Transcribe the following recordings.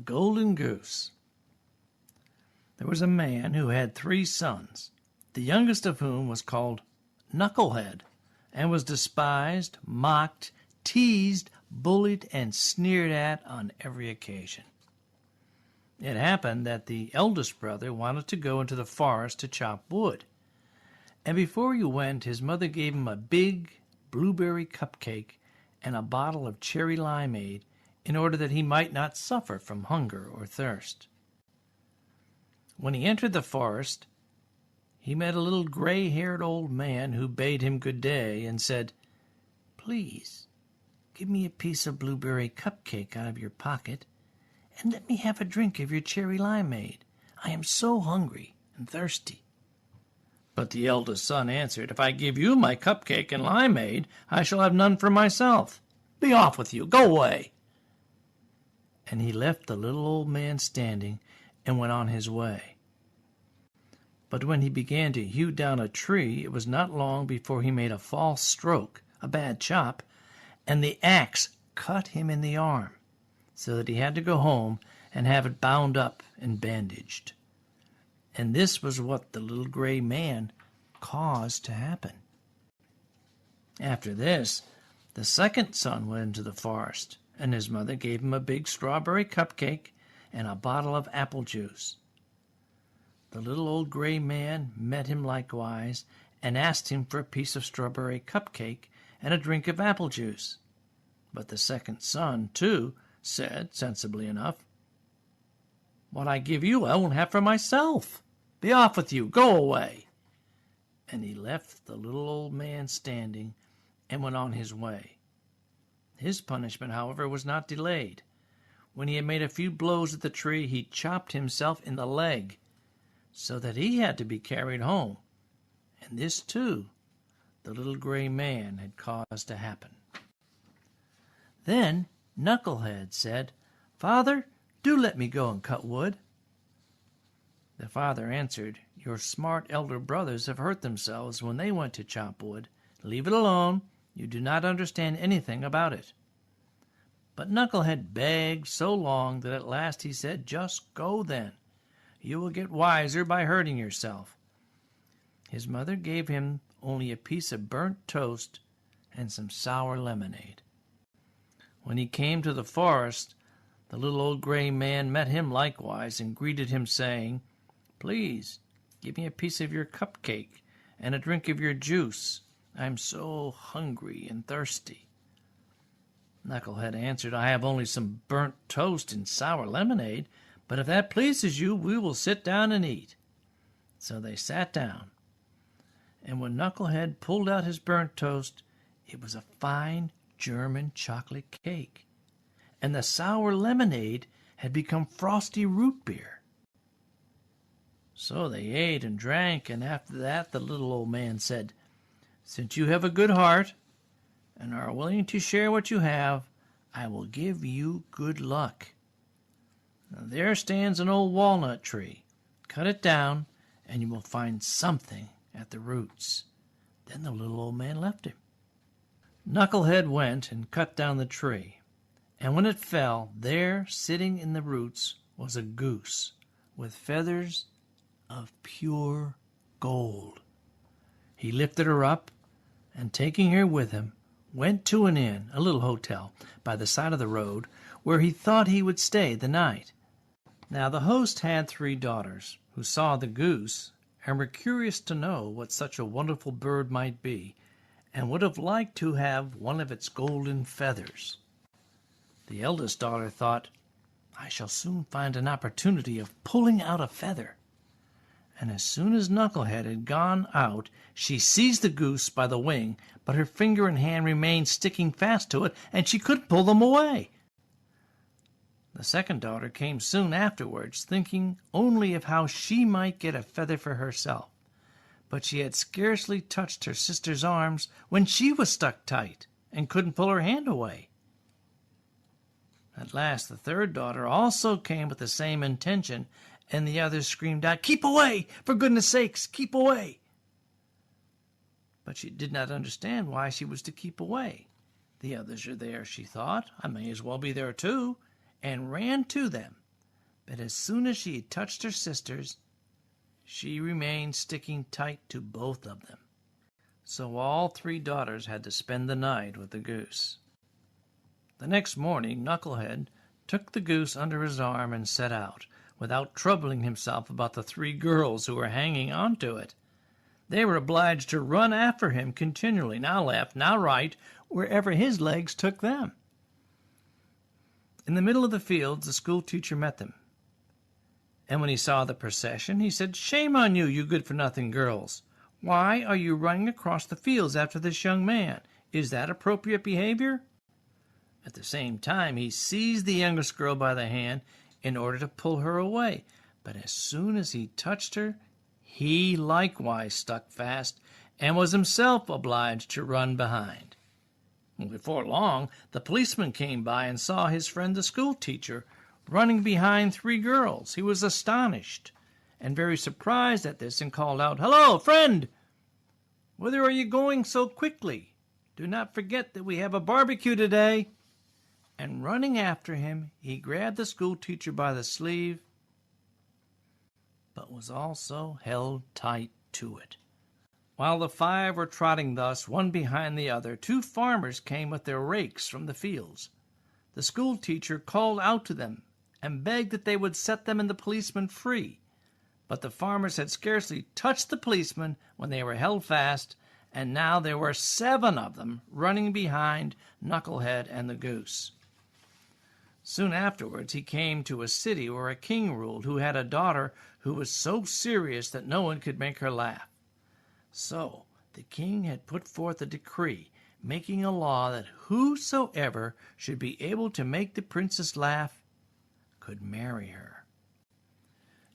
Golden Goose. There was a man who had 3 sons, the youngest of whom was called Knucklehead, and was despised, mocked, teased, bullied, and sneered at on every occasion. It happened that the eldest brother wanted to go into the forest to chop wood, and before he went, his mother gave him a big blueberry cupcake and a bottle of cherry limeade in order that he might not suffer from hunger or thirst. When he entered the forest, he met a little gray-haired old man who bade him good day and said, "Please, give me a piece of blueberry cupcake out of your pocket, and let me have a drink of your cherry limeade. I am so hungry and thirsty." But the eldest son answered, "If I give you my cupcake and limeade, I shall have none for myself. Be off with you. Go away." And he left the little old man standing and went on his way. But when he began to hew down a tree, it was not long before he made a false stroke, a bad chop, and the axe cut him in the arm, so that he had to go home and have it bound up and bandaged. And this was what the little gray man caused to happen. After this, the second son went into the forest, and his mother gave him a big strawberry cupcake and a bottle of apple juice. The little old gray man met him likewise and asked him for a piece of strawberry cupcake and a drink of apple juice. But the second son, too, said, sensibly enough, "What I give you I won't have for myself. Be off with you. Go away." And he left the little old man standing and went on his way. His punishment, however, was not delayed. When he had made a few blows at the tree, he chopped himself in the leg, so that he had to be carried home. And this, too, the little gray man had caused to happen. Then Knucklehead said, "Father, do let me go and cut wood." The father answered, "Your smart elder brothers have hurt themselves when they went to chop wood. Leave it alone. You do not understand anything about it." But Knucklehead begged so long that at last he said, "Just go then. You will get wiser by hurting yourself." His mother gave him only a piece of burnt toast and some sour lemonade. When he came to the forest, the little old gray man met him likewise and greeted him, saying, "Please, give me a piece of your cupcake and a drink of your juice. I am so hungry and thirsty." Knucklehead answered, "I have only some burnt toast and sour lemonade, but if that pleases you, we will sit down and eat." So they sat down, and when Knucklehead pulled out his burnt toast, it was a fine German chocolate cake, and the sour lemonade had become frosty root beer. So they ate and drank, and after that the little old man said, "Since you have a good heart and are willing to share what you have, I will give you good luck. Now, there stands an old walnut tree. Cut it down, and you will find something at the roots." Then the little old man left him. Knucklehead went and cut down the tree, and when it fell, there, sitting in the roots, was a goose with feathers of pure gold. He lifted her up, and taking her with him, went to an inn, a little hotel, by the side of the road, where he thought he would stay the night. Now the host had 3 daughters, who saw the goose, and were curious to know what such a wonderful bird might be, and would have liked to have one of its golden feathers. The eldest daughter thought, "I shall soon find an opportunity of pulling out a feather." And as soon as Knucklehead had gone out, she seized the goose by the wing, but her finger and hand remained sticking fast to it, and she couldn't pull them away. The second daughter came soon afterwards, thinking only of how she might get a feather for herself. But she had scarcely touched her sister's arms when she was stuck tight and couldn't pull her hand away. At last the third daughter also came with the same intention, and the others screamed out, "Keep away! For goodness sakes, keep away!" But she did not understand why she was to keep away. The others are there, she thought. I may as well be there too, and ran to them But as soon as she had touched her sisters, she remained sticking tight to both of them. So all three daughters had to spend the night with the goose. The next morning, Knucklehead took the goose under his arm and set out, without troubling himself about the three girls who were hanging on to it. They were obliged to run after him continually, now left, now right, wherever his legs took them. In the middle of the fields, the schoolteacher met them. And when he saw the procession, he said, "Shame on you, you good-for-nothing girls. Why are you running across the fields after this young man? Is that appropriate behavior?" At the same time, he seized the youngest girl by the hand in order to pull her away. But as soon as he touched her, he likewise stuck fast and was himself obliged to run behind. Before long, the policeman came by and saw his friend the schoolteacher running behind three girls. He was astonished and very surprised at this and called out, "Hello, friend! Whither are you going so quickly? Do not forget that we have a barbecue today." And running after him, he grabbed the schoolteacher by the sleeve, but was also held tight to it. While the five were trotting thus, one behind the other, two farmers came with their rakes from the fields. The schoolteacher called out to them and begged that they would set them and the policeman free. But the farmers had scarcely touched the policeman when they were held fast, and now there were 7 of them running behind Knucklehead and the goose. Soon afterwards he came to a city where a king ruled who had a daughter who was so serious that no one could make her laugh. So the king had put forth a decree making a law that whosoever should be able to make the princess laugh could marry her.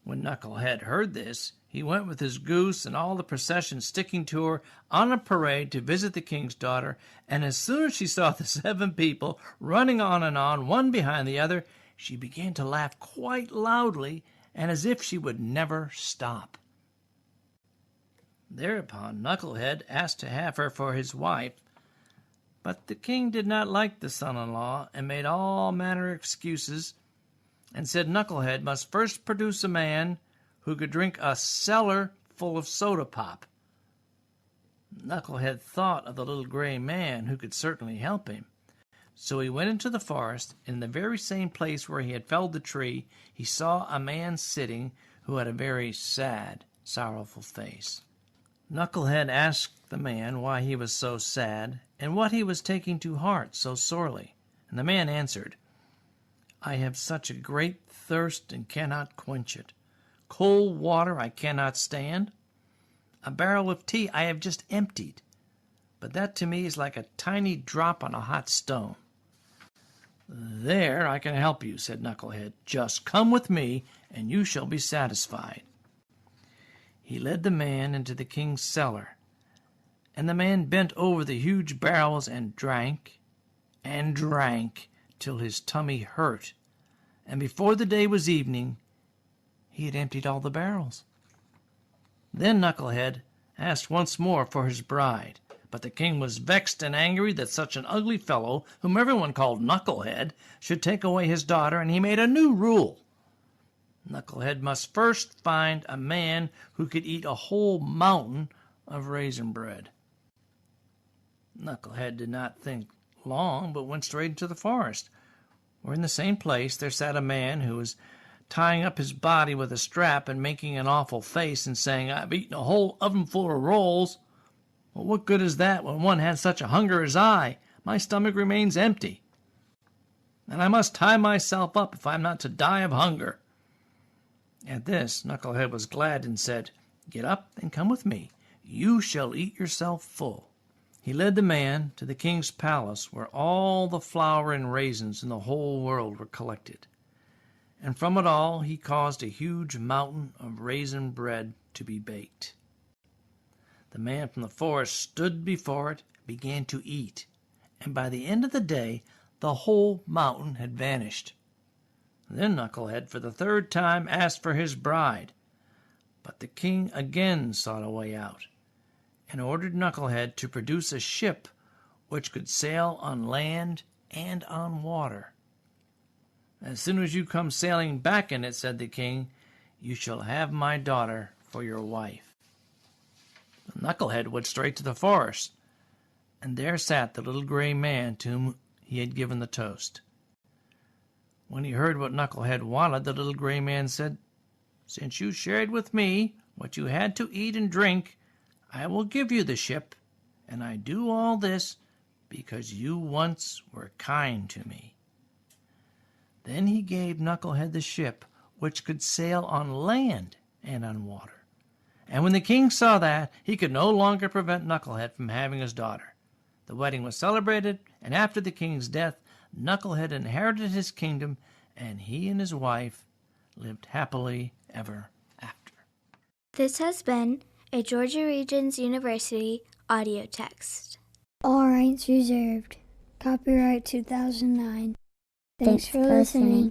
When Knucklehead heard this, he went with his goose and all the procession sticking to her on a parade to visit the king's daughter, and as soon as she saw the 7 people running on and on, one behind the other, she began to laugh quite loudly and as if she would never stop. Thereupon Knucklehead asked to have her for his wife, but the king did not like the son-in-law and made all manner of excuses and said Knucklehead must first produce a man who could drink a cellar full of soda pop. Knucklehead thought of the little gray man who could certainly help him. So he went into the forest. In the very same place where he had felled the tree, he saw a man sitting who had a very sad, sorrowful face. Knucklehead asked the man why he was so sad and what he was taking to heart so sorely. And the man answered, "I have such a great thirst and cannot quench it. Cold water I cannot stand. A barrel of tea I have just emptied, but that to me is like a tiny drop on a hot stone." "There I can help you," said Knucklehead. "Just come with me, and you shall be satisfied." He led the man into the king's cellar, and the man bent over the huge barrels and drank till his tummy hurt, and before the day was evening, he had emptied all the barrels. Then Knucklehead asked once more for his bride, but the king was vexed and angry that such an ugly fellow, whom everyone called Knucklehead, should take away his daughter, and he made a new rule. Knucklehead must first find a man who could eat a whole mountain of raisin bread. Knucklehead did not think long, but went straight into the forest, where in the same place there sat a man who was tying up his body with a strap and making an awful face and saying, "I've eaten a whole ovenful of rolls. Well, what good is that when one has such a hunger as I? My stomach remains empty, and I must tie myself up if I am not to die of hunger." At this, Knucklehead was glad and said, "Get up and come with me. You shall eat yourself full." He led the man to the king's palace, where all the flour and raisins in the whole world were collected. And from it all he caused a huge mountain of raisin bread to be baked. The man from the forest stood before it, began to eat, and by the end of the day the whole mountain had vanished. Then Knucklehead for the 3rd time asked for his bride, but the king again sought a way out, and ordered Knucklehead to produce a ship which could sail on land and on water. As soon as you come sailing back in it, said the king, you shall have my daughter for your wife. The knucklehead went straight to the forest, and there sat the little gray man to whom he had given the toast. When he heard what Knucklehead wanted, the little gray man said, Since you shared with me what you had to eat and drink, I will give you the ship, and I do all this because you once were kind to me. Then he gave Knucklehead the ship, which could sail on land and on water. And when the king saw that, he could no longer prevent Knucklehead from having his daughter. The wedding was celebrated, and after the king's death, Knucklehead inherited his kingdom, and he and his wife lived happily ever after. This has been a Georgia Regions University audio text. All rights reserved. Copyright 2009. Thanks for listening.